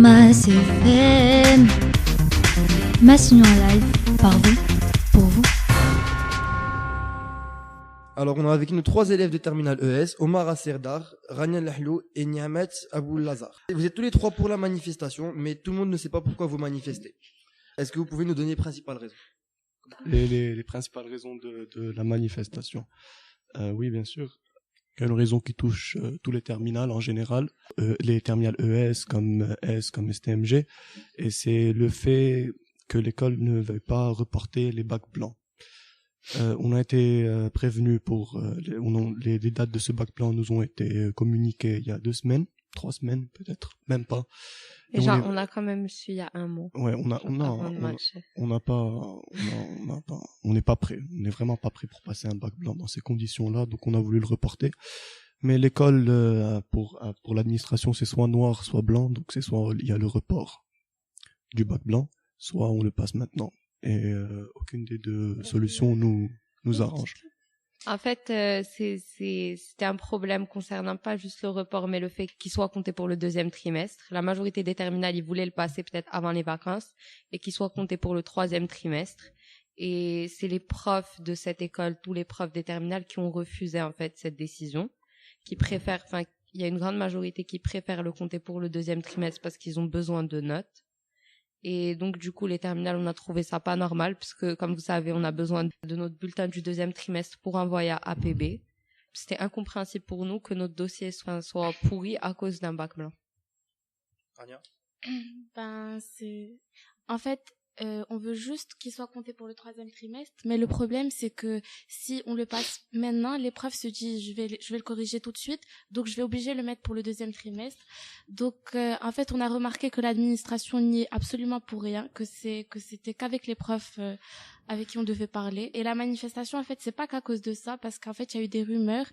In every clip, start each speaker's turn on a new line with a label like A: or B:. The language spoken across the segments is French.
A: Mass FM. Massinion en live, par vous, pour vous.
B: Alors, on a avec nous 3 élèves de terminale ES, Omar Asserdar, Rania Lahlou et Niamet Abou Lazar. Vous êtes tous les 3 pour la manifestation, mais tout le monde ne sait pas pourquoi vous manifestez. Est-ce que vous pouvez nous donner les principales raisons ?
C: Les principales raisons de la manifestation. Oui, bien sûr. Il y a une raison qui touche tous les terminales en général, les terminales ES comme S, comme STMG, et c'est le fait que l'école ne veuille pas reporter les bacs blancs. On a été prévenus pour les dates de ce bac blanc nous ont été communiquées il y a 2 semaines, 3 semaines peut-être, même pas.
D: Et genre, on a quand même su il y a un mois.
C: Ouais, on n'est pas prêt. On n'est vraiment pas prêt pour passer un bac blanc dans ces conditions-là, donc on a voulu le reporter. Mais l'école, pour l'administration, c'est soit noir, soit blanc, donc c'est soit il y a le report du bac blanc, soit on le passe maintenant. Et aucune des deux solutions nous arrange.
D: En fait, c'était un problème concernant pas juste le report, mais le fait qu'il soit compté pour le 2e trimestre. La majorité des terminales, ils voulaient le passer peut-être avant les vacances et qu'il soit compté pour le 3e trimestre. Et c'est les profs de cette école, tous les profs des terminales qui ont refusé en fait cette décision, qui préfèrent, enfin, il y a une grande majorité qui préfère le compter pour le 2e trimestre parce qu'ils ont besoin de notes. Et donc, du coup, les terminales, on a trouvé ça pas normal, puisque, comme vous savez, on a besoin de notre bulletin du 2e trimestre pour envoyer à APB. C'était incompréhensible pour nous que notre dossier soit pourri à cause d'un bac blanc.
B: Rania ?
E: En fait, on veut juste qu'il soit compté pour le 3e trimestre, mais le problème, c'est que si on le passe maintenant, l'épreuve se dit, je vais le corriger tout de suite, donc je vais obliger le mettre pour le 2e trimestre. Donc, en fait, on a remarqué que l'administration n'y est absolument pour rien, que c'était qu'avec les profs avec qui on devait parler. Et la manifestation, en fait, c'est pas qu'à cause de ça, parce qu'en fait, il y a eu des rumeurs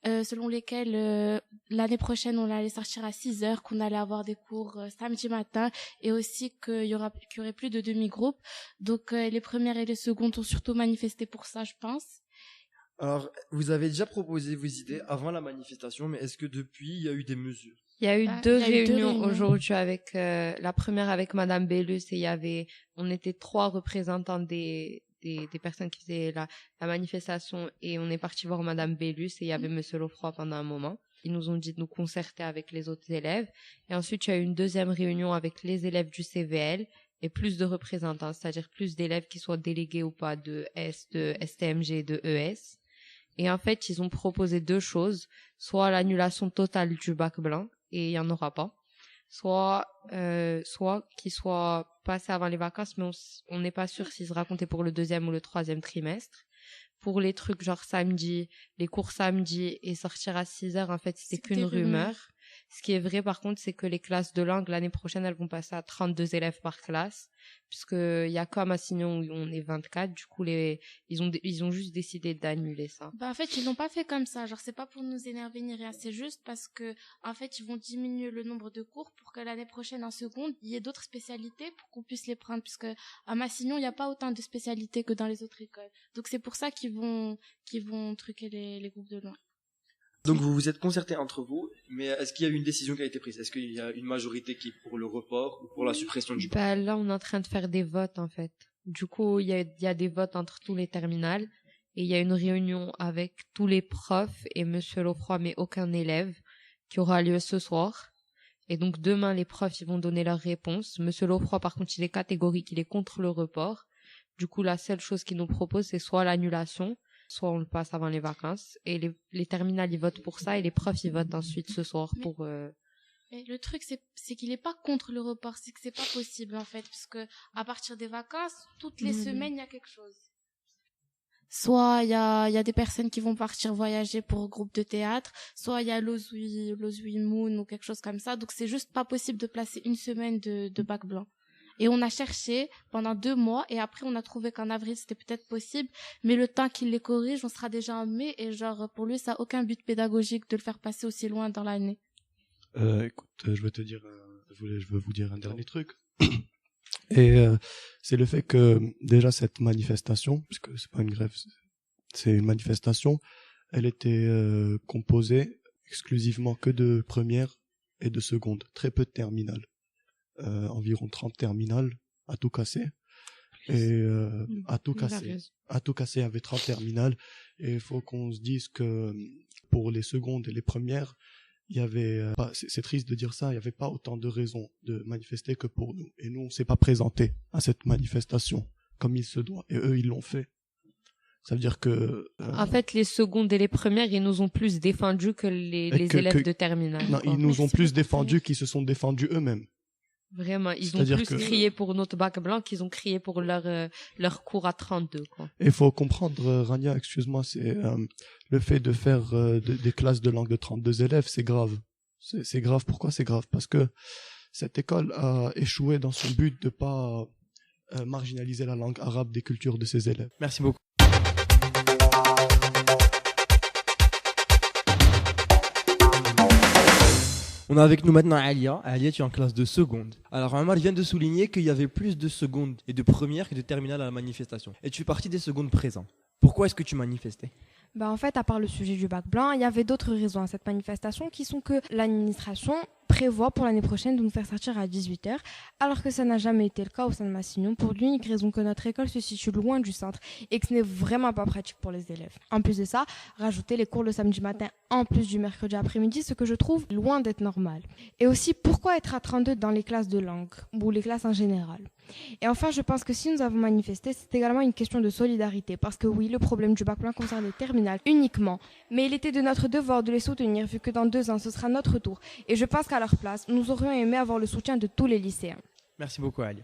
E: selon lesquelles l'année prochaine, on allait sortir à 6h, qu'on allait avoir des cours samedi matin, et aussi qu'il y aurait plus de demi-groupe. Donc, les premières et les secondes ont surtout manifesté pour ça, je pense.
B: Alors, vous avez déjà proposé vos idées avant la manifestation, mais est-ce que depuis, il y a eu des mesures ?
D: Il y a eu deux réunions aujourd'hui avec la première avec Madame Bellus et on était 3 représentants des personnes qui faisaient la manifestation et on est parti voir Madame Bellus et il y avait Monsieur Lofroy pendant un moment. Ils nous ont dit de nous concerter avec les autres élèves et ensuite il y a eu une 2e réunion avec les élèves du CVL et plus de représentants, c'est-à-dire plus d'élèves qui soient délégués ou pas de STMG, de ES. Et en fait, ils ont proposé 2 choses, soit l'annulation totale du bac blanc, et il n'y en aura pas, soit qu'il soit passé avant les vacances, mais on n'est pas sûr s'il sera compté pour le 2e ou le 3e trimestre. Pour les trucs genre samedi, les cours samedi et sortir à 6h, en fait, c'était qu'une rumeur. Ce qui est vrai, par contre, c'est que les classes de langue, l'année prochaine, elles vont passer à 32 élèves par classe, puisqu'il y a comme à Massinion où on est 24, du coup, ils ont juste décidé d'annuler ça.
E: En fait, ils l'ont pas fait comme ça, genre, c'est pas pour nous énerver ni rien, c'est juste parce que, en fait, ils vont diminuer le nombre de cours pour que l'année prochaine, en seconde, il y ait d'autres spécialités pour qu'on puisse les prendre, puisque à Massinion, il n'y a pas autant de spécialités que dans les autres écoles. Donc, c'est pour ça qu'ils vont truquer les groupes de langue.
B: Donc vous vous êtes concertés entre vous, mais est-ce qu'il y a eu une décision qui a été prise ? Est-ce qu'il y a une majorité qui est pour le report ou pour la suppression du bac ?
D: Là, on est en train de faire des votes, en fait. Du coup, il y a des votes entre tous les terminales et il y a une réunion avec tous les profs et Monsieur Lofroy, mais aucun élève, qui aura lieu ce soir. Et donc, demain, les profs, ils vont donner leurs réponses. Monsieur Lofroy, par contre, il est catégorique, il est contre le report. Du coup, la seule chose qu'il nous propose, c'est soit l'annulation, soit on le passe avant les vacances. Et les terminales, ils votent pour ça et les profs, ils votent ensuite ce soir pour...
E: Mais le truc, c'est qu'il est pas contre le report, c'est que c'est pas possible, en fait, parce que à partir des vacances, toutes les semaines, il y a quelque chose. Soit il y a des personnes qui vont partir voyager pour groupe de théâtre, soit il y a l'Ozui Moon ou quelque chose comme ça. Donc c'est juste pas possible de placer une semaine de bac blanc. Et on a cherché pendant 2 mois et après on a trouvé qu'en avril c'était peut-être possible, mais le temps qu'il les corrige, on sera déjà en mai et genre pour lui ça a aucun but pédagogique de le faire passer aussi loin dans l'année.
C: Écoute, je veux vous dire un dernier truc. Et c'est le fait que déjà cette manifestation, puisque c'est pas une grève, c'est une manifestation, elle était composée exclusivement que de première et de seconde, très peu de terminales. environ 30 terminales à tout casser. Et à tout casser, il y avait 30 terminales. Et il faut qu'on se dise que pour les secondes et les premières, il y avait c'est triste de dire ça, il n'y avait pas autant de raisons de manifester que pour nous. Et nous, on s'est pas présenté à cette manifestation comme il se doit. Et eux, ils l'ont fait. Ça veut dire que...
D: En fait, les secondes et les premières, ils nous ont plus défendus que les élèves de terminale.
C: Non, ils nous ont plus défendus qu'ils se sont défendus eux-mêmes.
D: Vraiment, ils ont plus crié pour notre bac blanc qu'ils ont crié pour leur cours à 32, quoi.
C: Il faut comprendre, Rania, excuse-moi, c'est le fait de faire des classes de langue de 32 élèves, c'est grave. C'est grave. Pourquoi c'est grave? Parce que cette école a échoué dans son but de pas marginaliser la langue arabe des cultures de ses élèves.
B: Merci beaucoup. On a avec nous maintenant Alia. Alia, tu es en classe de seconde. Alors, Omar vient de souligner qu'il y avait plus de secondes et de premières que de terminales à la manifestation. Et tu fais partie des secondes présents. Pourquoi est-ce que tu manifestais ?
F: En fait, à part le sujet du bac blanc, il y avait d'autres raisons à cette manifestation qui sont que l'administration prévoit pour l'année prochaine de nous faire sortir à 18h, alors que ça n'a jamais été le cas au sein de Massignon, pour l'unique raison que notre école se situe loin du centre et que ce n'est vraiment pas pratique pour les élèves. En plus de ça, rajouter les cours le samedi matin en plus du mercredi après-midi, ce que je trouve loin d'être normal. Et aussi, pourquoi être à 32 dans les classes de langue, ou les classes en général ? Et enfin, je pense que si nous avons manifesté, c'est également une question de solidarité, parce que oui, le problème du bac blanc concerne les terminales uniquement, mais il était de notre devoir de les soutenir, vu que dans 2 ans, ce sera notre tour. Et je pense qu'à leur place, nous aurions aimé avoir le soutien de tous les lycéens.
B: Merci beaucoup, Ali.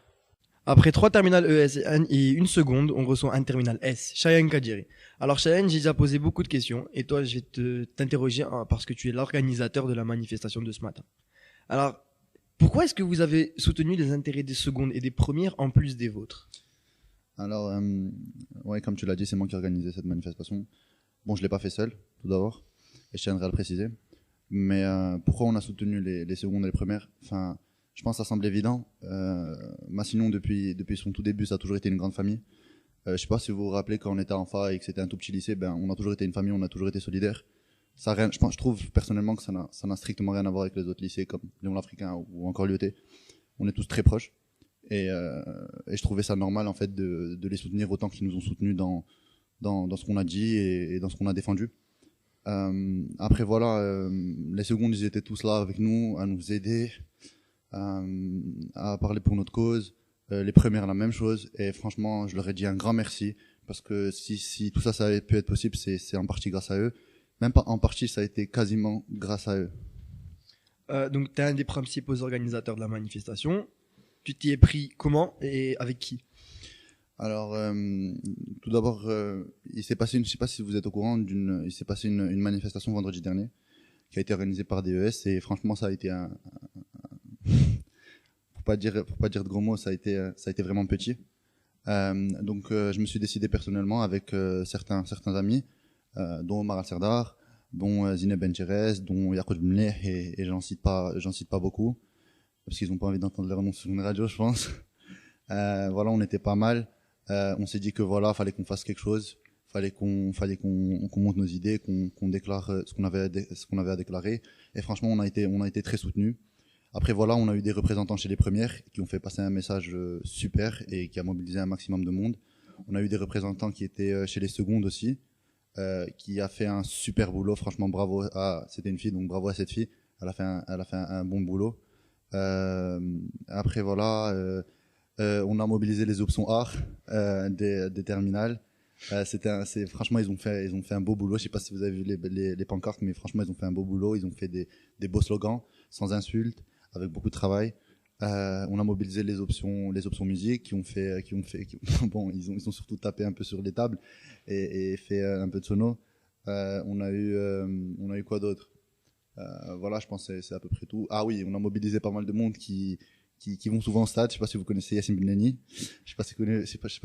B: Après 3 terminales ES et une seconde, on reçoit un terminal S, Cheyenne Kadiri. Alors Cheyenne, j'ai déjà posé beaucoup de questions, et toi, je vais t'interroger parce que tu es l'organisateur de la manifestation de ce matin. Alors, pourquoi est-ce que vous avez soutenu les intérêts des secondes et des premières en plus des vôtres ?
G: Alors, ouais, comme tu l'as dit, c'est moi qui ai organisé cette manifestation. Bon, je ne l'ai pas fait seul, tout d'abord, et je tiendrai à le préciser. Mais pourquoi on a soutenu les secondes et les premières ? Enfin, je pense que ça semble évident. Massignon, depuis son tout début, ça a toujours été une grande famille. Je ne sais pas si vous vous rappelez, quand on était enfant et que c'était un tout petit lycée, on a toujours été une famille, on a toujours été solidaires. Je trouve personnellement que ça n'a strictement rien à voir avec les autres lycées comme Lyon l'Africain ou encore l'UET. On est tous très proches et je trouvais ça normal en fait de les soutenir autant qu'ils nous ont soutenus dans ce qu'on a dit et dans ce qu'on a défendu. Après voilà, les secondes ils étaient tous là avec nous à nous aider, à parler pour notre cause. Les premières la même chose et franchement je leur ai dit un grand merci parce que si tout ça avait pu être possible c'est en partie grâce à eux. Même pas en partie, ça a été quasiment grâce à eux.
B: Donc, tu es un des principaux organisateurs de la manifestation. Tu t'y es pris comment et avec qui ?
G: Alors, tout d'abord, il s'est passé, je ne sais pas si vous êtes au courant, il s'est passé une manifestation vendredi dernier qui a été organisée par DES et franchement, ça a été pour pas dire de gros mots, ça a été vraiment petit. Donc, je me suis décidé personnellement avec certains amis. Dont Omar Serdar, dont Zineb Bencherez, dont Yacoub Mleh, et j'en cite pas beaucoup, parce qu'ils n'ont pas envie d'entendre leur nom sur une radio, je pense. Voilà, on était pas mal. On s'est dit que voilà, fallait qu'on fasse quelque chose, fallait qu'on monte nos idées, qu'on déclare ce qu'on avait à déclarer. Et franchement, on a été très soutenus. Après voilà, on a eu des représentants chez les premières qui ont fait passer un message super et qui a mobilisé un maximum de monde. On a eu des représentants qui étaient chez les secondes aussi. Qui a fait un super boulot, franchement bravo c'était une fille donc bravo à cette fille, elle a fait un bon boulot. Après voilà, on a mobilisé les options art des terminales. Franchement ils ont fait un beau boulot, je sais pas si vous avez vu les pancartes mais franchement ils ont fait un beau boulot, ils ont fait des beaux slogans sans insultes, avec beaucoup de travail. On a mobilisé les options musique qui ont fait bon ils ont surtout tapé un peu sur les tables et fait un peu de sono. On a eu quoi d'autre? Voilà, je pense que c'est à peu près tout. Ah oui, on a mobilisé pas mal de monde qui vont souvent au stade. Je sais pas si vous connaissez Yassine Benani. Je sais pas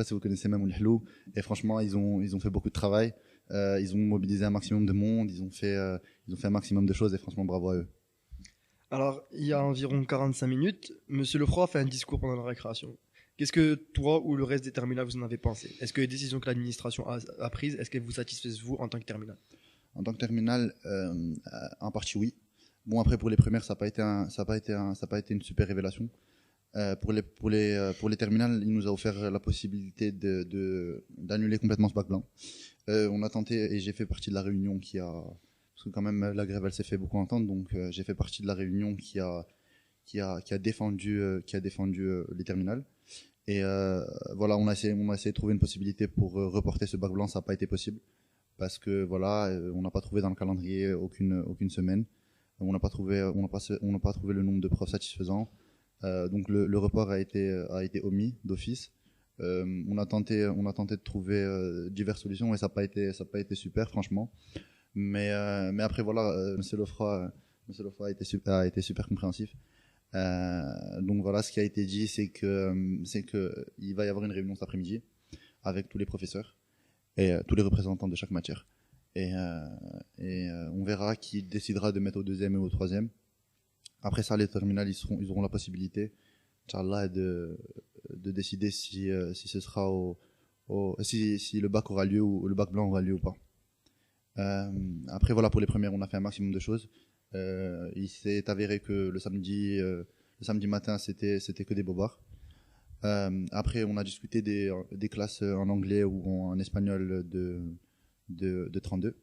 G: si vous connaissez même Oulihlou. Et franchement, ils ont fait beaucoup de travail. Ils ont mobilisé un maximum de monde. Ils ont fait un maximum de choses et franchement, bravo à eux.
B: Alors, il y a environ 45 minutes, Monsieur Lefroy a fait un discours pendant la récréation. Qu'est-ce que toi ou le reste des terminales vous en avez pensé ? Est-ce que les décisions que l'administration a prises, est-ce qu'elles vous satisfaisent vous en tant que terminale ?
G: En tant que terminale, en partie oui. Bon après pour les premières, ça n'a pas été une super révélation. Pour les terminales, il nous a offert la possibilité d'annuler complètement ce bac blanc. On a tenté, et j'ai fait partie de la réunion parce que quand même la grève elle s'est fait beaucoup entendre, donc j'ai fait partie de la réunion qui a défendu les terminales. Et voilà, on a essayé de trouver une possibilité pour reporter ce bac blanc, ça n'a pas été possible parce que voilà, on n'a pas trouvé dans le calendrier aucune semaine, on n'a pas trouvé le nombre de profs satisfaisant. Donc le report a été omis d'office. On a tenté de trouver diverses solutions et ça n'a pas été super franchement. Mais après voilà, Monsieur Lofra a été super compréhensif. Donc voilà, ce qui a été dit, c'est que il va y avoir une réunion cet après-midi avec tous les professeurs et tous les représentants de chaque matière. Et on verra qui décidera de mettre au deuxième et au troisième. Après ça, les terminales, ils auront la possibilité, Inch'Allah, de décider si ce sera si le bac aura lieu ou le bac blanc aura lieu ou pas. Après voilà, pour les premières, on a fait un maximum de choses. Il s'est avéré que le samedi matin, c'était que des bobards. Après, on a discuté des classes en anglais ou en espagnol de 32.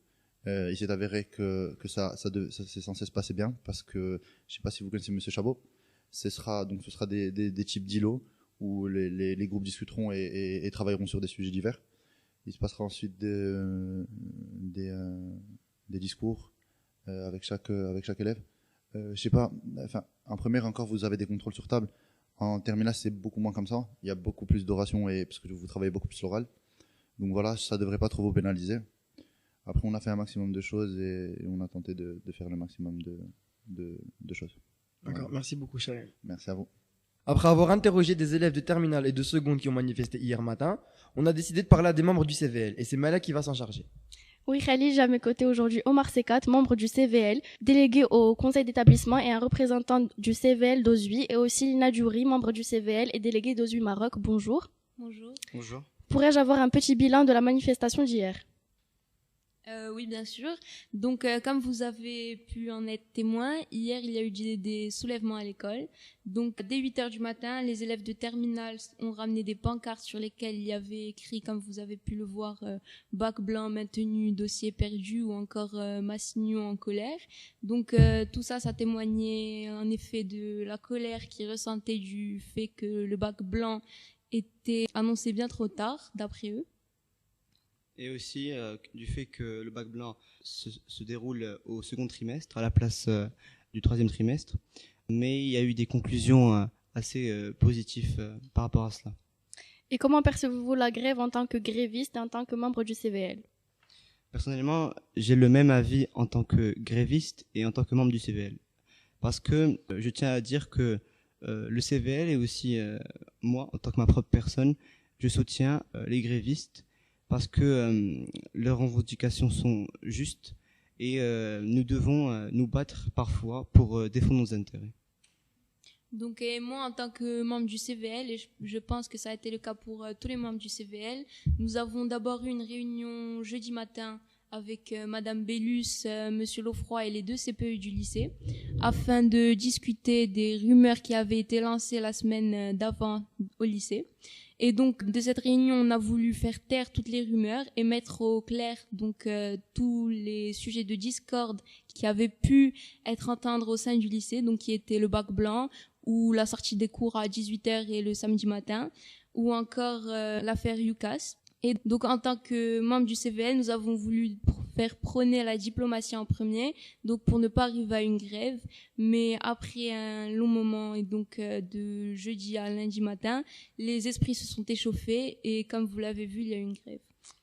G: Il s'est avéré que ça c'est censé se passer bien parce que je sais pas si vous connaissez Monsieur Chabot. Ce sera des types d'îlots où les groupes discuteront et travailleront sur des sujets divers. Il se passera ensuite des discours avec chaque élève. Je sais pas, enfin en première encore vous avez des contrôles sur table. En terminale c'est beaucoup moins comme ça. Il y a beaucoup plus d'oration et parce que vous travaillez beaucoup plus l'oral. Donc voilà, ça devrait pas trop vous pénaliser. Après, on a fait un maximum de choses et on a tenté de faire le maximum de choses.
B: D'accord,
G: Voilà.
B: merci beaucoup, Chalel.
G: Merci à vous.
B: Après avoir interrogé des élèves de terminale et de seconde qui ont manifesté hier matin, on a décidé de parler à des membres du CVL et c'est Mala qui va s'en charger.
H: Oui, Khalil, j'ai à mes côtés aujourd'hui Omar Sekat, membre du CVL, délégué au conseil d'établissement et un représentant du CVL d'Ozui, et aussi Lina Djouri, membre du CVL et délégué d'Ozui Maroc. Bonjour.
I: Bonjour.
C: Bonjour.
H: Pourrais-je avoir un petit bilan de la manifestation d'hier ?
I: Oui, bien sûr. Donc, comme vous avez pu en être témoin, hier, il y a eu des soulèvements à l'école. Donc, dès 8 heures du matin, les élèves de terminale ont ramené des pancartes sur lesquelles il y avait écrit, comme vous avez pu le voir, bac blanc maintenu, dossier perdu ou encore Massignon en colère. Donc, tout ça, ça témoignait en effet de la colère qu'ils ressentaient du fait que le bac blanc était annoncé bien trop tard, d'après eux.
J: Et aussi du fait que le bac blanc se déroule au second trimestre à la place du troisième trimestre. Mais il y a eu des conclusions assez positives par rapport à cela.
H: Et comment percevez-vous la grève en tant que gréviste et en tant que membre du CVL ?
J: Personnellement, j'ai le même avis en tant que gréviste et en tant que membre du CVL. Parce que je tiens à dire que le CVL et aussi moi, en tant que ma propre personne, je soutiens les grévistes parce que leurs revendications sont justes et nous devons nous battre parfois pour défendre nos intérêts.
I: Donc moi, en tant que membre du CVL, et je pense que ça a été le cas pour tous les membres du CVL, nous avons d'abord eu une réunion jeudi matin avec Madame Bellus, Monsieur Lofroy et les 2 CPE du lycée, afin de discuter des rumeurs qui avaient été lancées la semaine d'avant au lycée. Et donc, de cette réunion, on a voulu faire taire toutes les rumeurs et mettre au clair donc tous les sujets de discorde qui avaient pu être entendus au sein du lycée, donc qui étaient le bac blanc ou la sortie des cours à 18h et le samedi matin, ou encore l'affaire UCAS. Et donc, en tant que membre du CVL, nous avons voulu faire prôner la diplomatie en premier, donc pour ne pas arriver à une grève. Mais après un long moment, et donc de jeudi à lundi matin, les esprits se sont échauffés et comme vous l'avez vu, il y a eu une grève.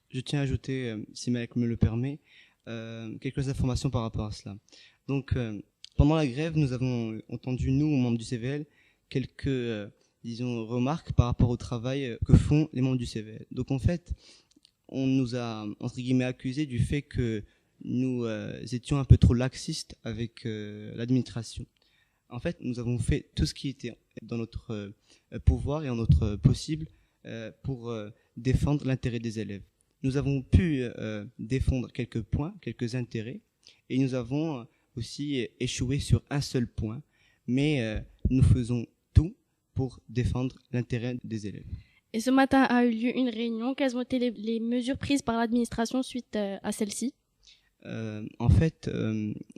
J: Je tiens à ajouter, si Malek me le permet, quelques informations par rapport à cela. Donc, pendant la grève, nous avons entendu, nous, membres du CVL, quelques disons, remarques par rapport au travail que font les membres du CVL. Donc en fait, on nous a, entre guillemets, accusés du fait que nous étions un peu trop laxistes avec l'administration. En fait, nous avons fait tout ce qui était dans notre pouvoir et en notre possible pour défendre l'intérêt des élèves. Nous avons pu défendre quelques points, quelques intérêts, et nous avons aussi échoué sur un seul point, mais nous faisons tout pour défendre l'intérêt des élèves.
H: Et ce matin a eu lieu une réunion. Quelles ont été les mesures prises par l'administration suite à celle-ci?
J: En fait,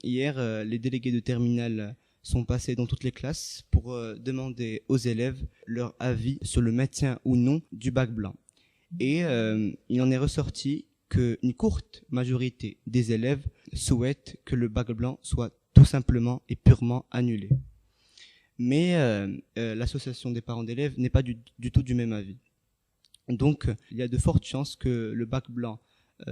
J: hier, les délégués de terminale sont passés dans toutes les classes pour demander aux élèves leur avis sur le maintien ou non du bac blanc. Et il en est ressorti qu'une courte majorité des élèves souhaitent que le bac blanc soit tout simplement et purement annulé. Mais l'association des parents d'élèves n'est pas du tout du même avis. Donc, il y a de fortes chances que le bac blanc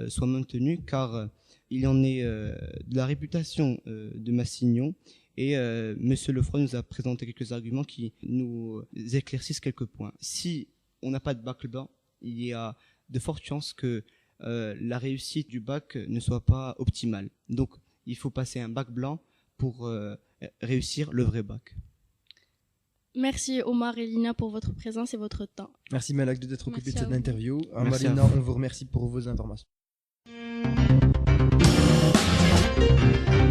J: soit maintenu, car il en est de la réputation de Massignon. Et Monsieur Lefroy nous a présenté quelques arguments qui nous éclaircissent quelques points. Si on n'a pas de bac blanc, il y a de fortes chances que la réussite du bac ne soit pas optimale. Donc, il faut passer un bac blanc pour réussir le vrai bac.
H: Merci Omar et Lina pour votre présence et votre temps.
B: Merci Malak d'être occupé de cette interview.
J: Merci
B: Marina, on vous remercie pour vos informations.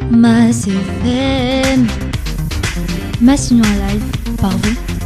A: Mass FM, Massignon en live, par vous.